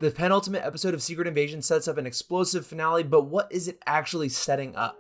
The penultimate episode of Secret Invasion sets up an explosive finale, but what is it actually setting up?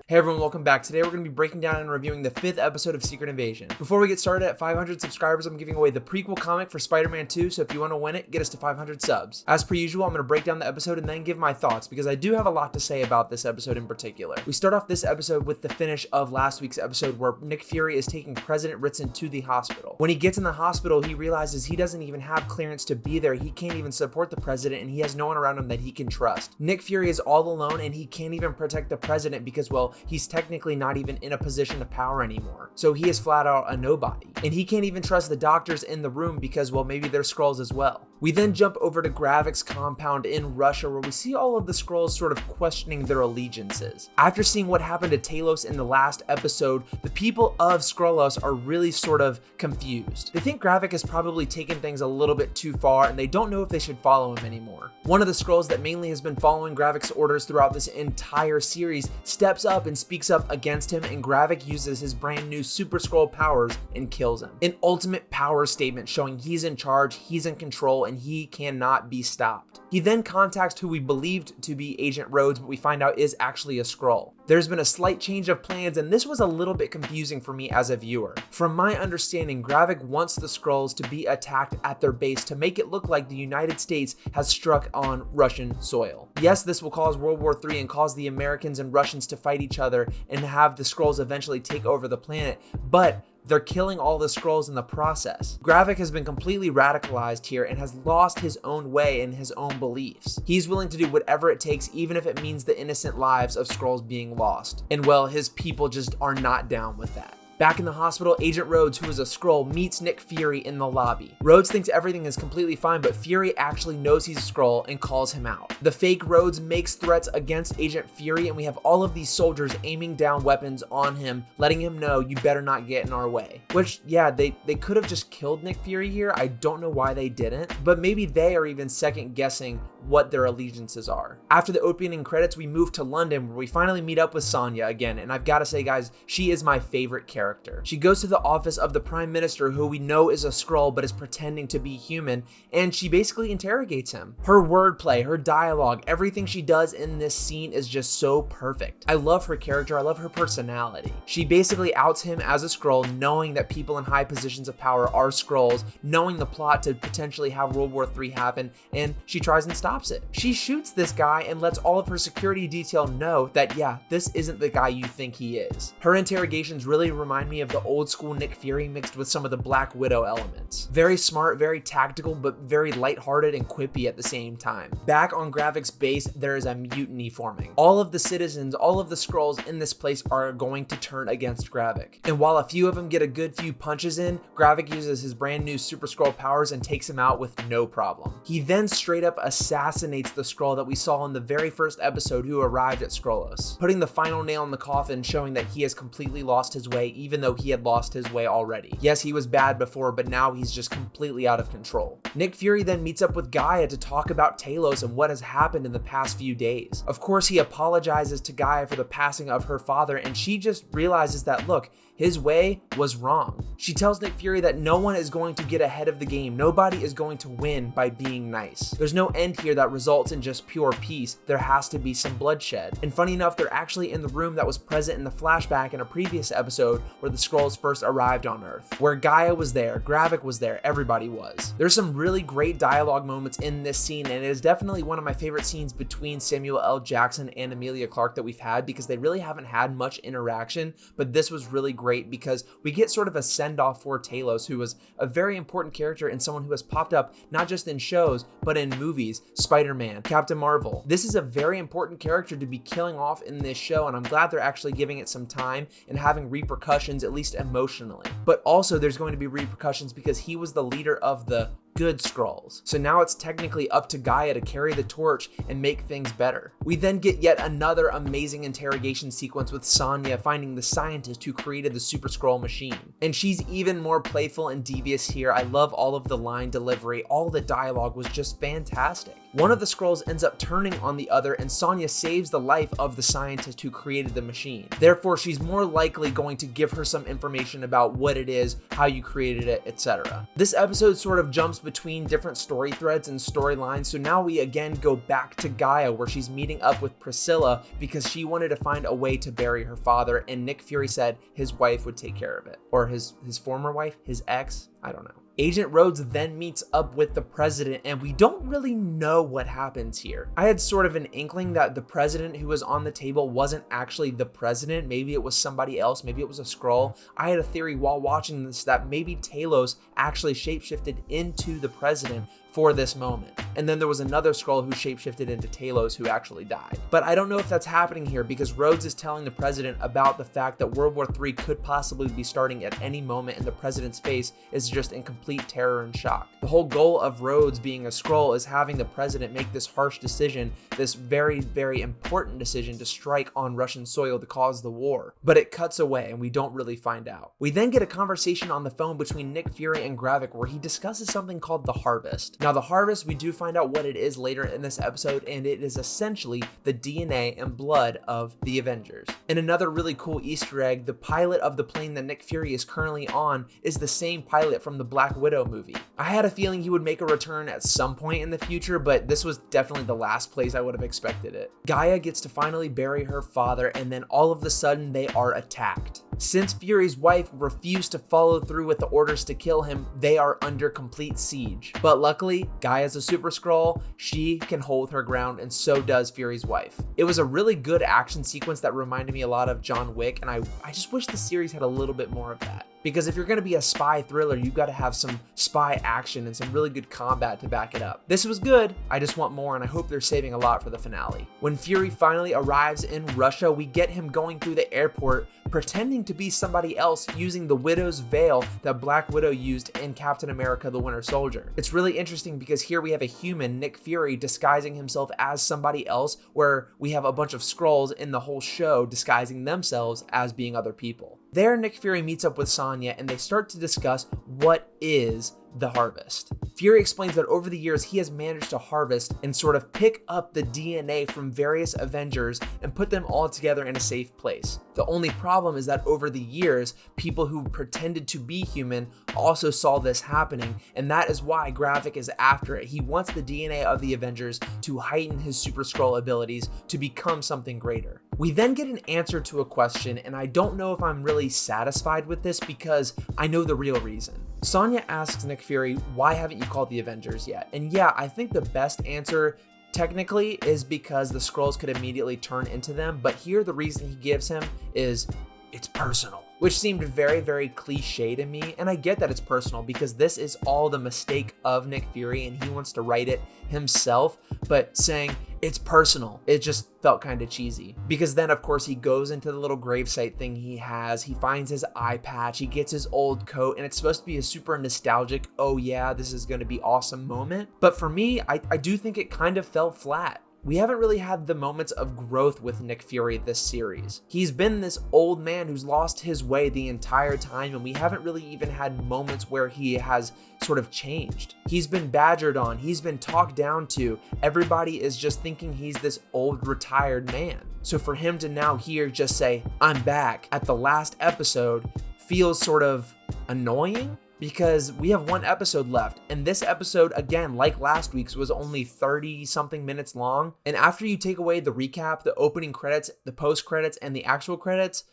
Hey everyone, welcome back. Today we're going to be breaking down and reviewing the 5th episode of Secret Invasion. Before we get started, at 500 subscribers, I'm giving away the prequel comic for Spider-Man 2, so if you want to win it, get us to 500 subs. As per usual, I'm going to break down the episode and then give my thoughts, because I do have a lot to say about this episode in particular. We start off this episode with the finish of last week's episode where Nick Fury is taking President Ritson to the hospital. When he gets in the hospital, he realizes he doesn't even have clearance to be there. He can't even support the president, and he has no one around him that he can trust. Nick Fury is all alone, and he can't even protect the president because, well, he's technically not even in a position of power anymore. So he is flat out a nobody. And he can't even trust the doctors in the room because, well, maybe they're Skrulls as well. We then jump over to Gravik's compound in Russia where we see all of the Skrulls sort of questioning their allegiances. After seeing what happened to Talos in the last episode, the people of Skrulls are really sort of confused. They think Gravik has probably taken things a little bit too far and they don't know if they should follow him anymore. One of the Skrulls that mainly has been following Gravik's orders throughout this entire series steps up and speaks up against him, and Gravik uses his brand new Super Skrull powers and kills him. An ultimate power statement showing he's in charge, he's in control, and he cannot be stopped. He then contacts who we believed to be Agent Rhodes, but we find out is actually a Skrull. There's been a slight change of plans, and this was a little bit confusing for me as a viewer. From my understanding, Gravik wants the Skrulls to be attacked at their base to make it look like the United States has struck on Russian soil. Yes, this will cause World War III and cause the Americans and Russians to fight each other and have the Skrulls eventually take over the planet, but they're killing all the Skrulls in the process. Gravik has been completely radicalized here and has lost his own way and his own beliefs. He's willing to do whatever it takes, even if it means the innocent lives of Skrulls being lost. And well, his people just are not down with that. Back in the hospital, Agent Rhodes, who is a Skrull, meets Nick Fury in the lobby. Rhodes thinks everything is completely fine, but Fury actually knows he's a Skrull and calls him out. The fake Rhodes makes threats against Agent Fury, and we have all of these soldiers aiming down weapons on him, letting him know you better not get in our way. Which, yeah, they could have just killed Nick Fury here. I don't know why they didn't, but maybe they are even second guessing what their allegiances are. After the opening credits, we move to London where we finally meet up with Sonya again, and I've got to say, guys, she is my favorite character. She goes to the office of the Prime Minister, who we know is a Skrull but is pretending to be human, and she basically interrogates him. Her wordplay, her dialogue, everything she does in this scene is just so perfect. I love her character, I love her personality. She basically outs him as a Skrull, knowing that people in high positions of power are Skrulls, knowing the plot to potentially have World War III happen, and she tries and stops it. She shoots this guy and lets all of her security detail know that, yeah, this isn't the guy you think he is. Her interrogations really remind me of the old school Nick Fury mixed with some of the Black Widow elements. Very smart, very tactical, but very lighthearted and quippy at the same time. Back on Gravik's base, there is a mutiny forming. All of the citizens, all of the Skrulls in this place are going to turn against Gravik. And while a few of them get a good few punches in, Gravik uses his brand new Super Skrull powers and takes him out with no problem. He then straight up assassinates the Skrull that we saw in the very first episode who arrived at Skrullos, putting the final nail in the coffin, showing that he has completely lost his way, even though he had lost his way already. Yes, he was bad before, but now he's just completely out of control. Nick Fury then meets up with Gaia to talk about Talos and what has happened in the past few days. Of course, he apologizes to Gaia for the passing of her father, and she just realizes that, look, his way was wrong. She tells Nick Fury that no one is going to get ahead of the game. Nobody is going to win by being nice. There's no end here that results in just pure peace. There has to be some bloodshed. And funny enough, they're actually in the room that was present in the flashback in a previous episode where the Skrulls first arrived on Earth, where Gaia was there, Gravik was there, everybody was. There's some really great dialogue moments in this scene, and it is definitely one of my favorite scenes between Samuel L. Jackson and Emilia Clarke that we've had, because they really haven't had much interaction, but this was really great because we get sort of a send-off for Talos, who was a very important character and someone who has popped up not just in shows, but in movies, Spider-Man, Captain Marvel. This is a very important character to be killing off in this show, and I'm glad they're actually giving it some time and having repercussions, at least emotionally. But also there's going to be repercussions because he was the leader of the good Skrulls. So now it's technically up to Gaia to carry the torch and make things better. We then get yet another amazing interrogation sequence with Sonya finding the scientist who created the Super Skrull machine. And she's even more playful and devious here. I love all of the line delivery. All the dialogue was just fantastic. One of the Skrulls ends up turning on the other, and Sonya saves the life of the scientist who created the machine. Therefore, she's more likely going to give her some information about what it is, how you created it, etc. This episode sort of jumps between different story threads and storylines, so now we again go back to Gaia, where she's meeting up with Priscilla because she wanted to find a way to bury her father, and Nick Fury said his wife would take care of it. Or his former wife? His ex? I don't know. Agent Rhodes then meets up with the president, and we don't really know what happens here. I had sort of an inkling that the president who was on the table wasn't actually the president. Maybe it was somebody else. Maybe it was a Skrull. I had a theory while watching this that maybe Talos actually shapeshifted into the president for this moment. And then there was another Skrull who shapeshifted into Talos who actually died. But I don't know if that's happening here because Rhodes is telling the president about the fact that World War III could possibly be starting at any moment, and the president's face is just in complete terror and shock. The whole goal of Rhodes being a Skrull is having the president make this harsh decision, this very, very important decision to strike on Russian soil to cause the war. But it cuts away and we don't really find out. We then get a conversation on the phone between Nick Fury and Gravik where he discusses something called the Harvest. Now the Harvest, we do find out what it is later in this episode, and it is essentially the DNA and blood of the Avengers. And another really cool Easter egg, the pilot of the plane that Nick Fury is currently on is the same pilot from the Black Widow movie. I had a feeling he would make a return at some point in the future, but this was definitely the last place I would have expected it. Gaia gets to finally bury her father, and then all of a sudden they are attacked. Since Fury's wife refused to follow through with the orders to kill him, they are under complete siege. But luckily, Gaia's a super Skrull, she can hold her ground, and so does Fury's wife. It was a really good action sequence that reminded me a lot of John Wick, and I just wish the series had a little bit more of that. Because if you're going to be a spy thriller, you've got to have some spy action and some really good combat to back it up. This was good, I just want more, and I hope they're saving a lot for the finale. When Fury finally arrives in Russia, we get him going through the airport, pretending to be somebody else using the Widow's veil that Black Widow used in Captain America: The Winter Soldier. It's really interesting because here we have a human, Nick Fury, disguising himself as somebody else, where we have a bunch of Skrulls in the whole show disguising themselves as being other people. There, Nick Fury meets up with Sonya and they start to discuss what is the Harvest. Fury explains that over the years he has managed to harvest and sort of pick up the DNA from various Avengers and put them all together in a safe place. The only problem is that over the years, people who pretended to be human also saw this happening, and that is why Gravik is after it. He wants the DNA of the Avengers to heighten his Super Skrull abilities to become something greater. We then get an answer to a question, and I don't know if I'm really satisfied with this because I know the real reason. Sonya asks Nick Fury, why haven't you called the Avengers yet? And yeah, I think the best answer technically is because the Skrulls could immediately turn into them, but here the reason he gives him is it's personal, which seemed very, very cliche to me. And I get that it's personal because this is all the mistake of Nick Fury and he wants to write it himself, but saying it's personal, it just felt kind of cheesy. Because then of course he goes into the little gravesite thing he has, he finds his eye patch, he gets his old coat, and it's supposed to be a super nostalgic, oh yeah, this is gonna be awesome moment. But for me, I do think it kind of fell flat. We haven't really had the moments of growth with Nick Fury this series. He's been this old man who's lost his way the entire time, and we haven't really even had moments where he has sort of changed. He's been badgered on, he's been talked down to, everybody is just thinking he's this old retired man. So for him to now here just say, I'm back at the last episode feels sort of annoying. Because we have one episode left, and this episode, again, like last week's, was only 30-something minutes long. And after you take away the recap, the opening credits, the post-credits, and the actual credits,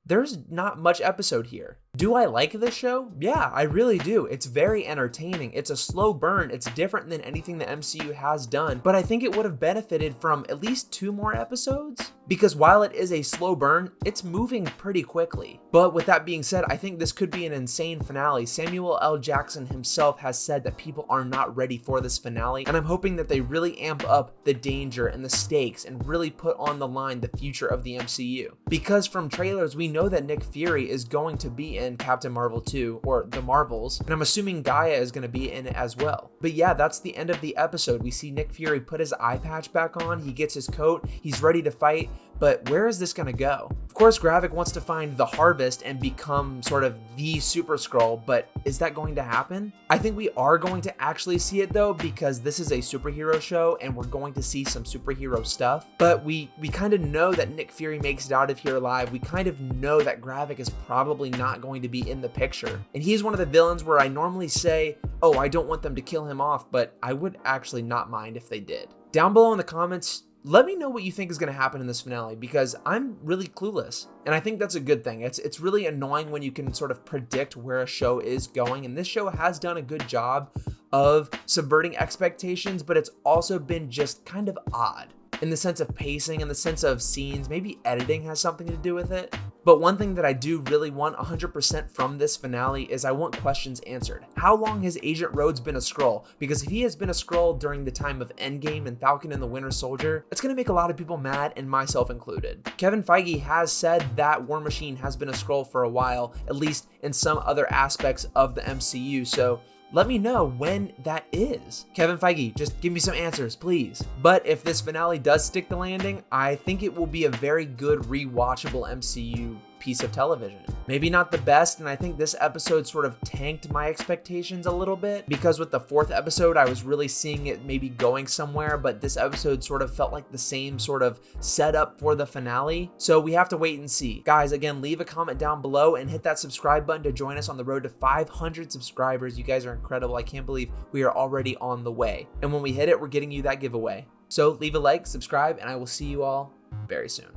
there's not much episode here. Do I like this show? Yeah, I really do. It's very entertaining. It's a slow burn. It's different than anything the MCU has done, but I think it would have benefited from at least 2 more episodes. Because while it is a slow burn, it's moving pretty quickly. But with that being said, I think this could be an insane finale. Samuel L. Jackson himself has said that people are not ready for this finale, and I'm hoping that they really amp up the danger and the stakes and really put on the line the future of the MCU. Because from trailers, we know that Nick Fury is going to be in Captain Marvel 2, or The Marvels, and I'm assuming Gaia is going to be in it as well. But yeah, that's the end of the episode. We see Nick Fury put his eye patch back on, he gets his coat, he's ready to fight, but where is this gonna go? Of course, Gravik wants to find the harvest and become sort of the Super Skrull, but is that going to happen? I think we are going to actually see it though, because this is a superhero show and we're going to see some superhero stuff. But we kind of know that Nick Fury makes it out of here alive. We kind of know that Gravik is probably not going to be in the picture. And he's one of the villains where I normally say, oh, I don't want them to kill him off, but I would actually not mind if they did. Down below in the comments, let me know what you think is going to happen in this finale, because I'm really clueless. And I think that's a good thing. It's really annoying when you can sort of predict where a show is going. And this show has done a good job of subverting expectations, but it's also been just kind of odd in the sense of pacing, in the sense of scenes. Maybe editing has something to do with it. But one thing that I do really want 100% from this finale is I want questions answered. How long has Agent Rhodes been a Skrull? Because if he has been a Skrull during the time of Endgame and Falcon and the Winter Soldier, it's going to make a lot of people mad, and myself included. Kevin Feige has said that War Machine has been a Skrull for a while, at least in some other aspects of the MCU, so let me know when that is. Kevin Feige, just give me some answers, please. But if this finale does stick the landing, I think it will be a very good rewatchable MCU piece of television. Maybe not the best, and I think this episode sort of tanked my expectations a little bit, because with the 4th episode, I was really seeing it maybe going somewhere, but this episode sort of felt like the same sort of setup for the finale. So we have to wait and see. Guys, again, leave a comment down below and hit that subscribe button to join us on the road to 500 subscribers. You guys are incredible. I can't believe we are already on the way. And when we hit it, we're getting you that giveaway. So leave a like, subscribe, and I will see you all very soon.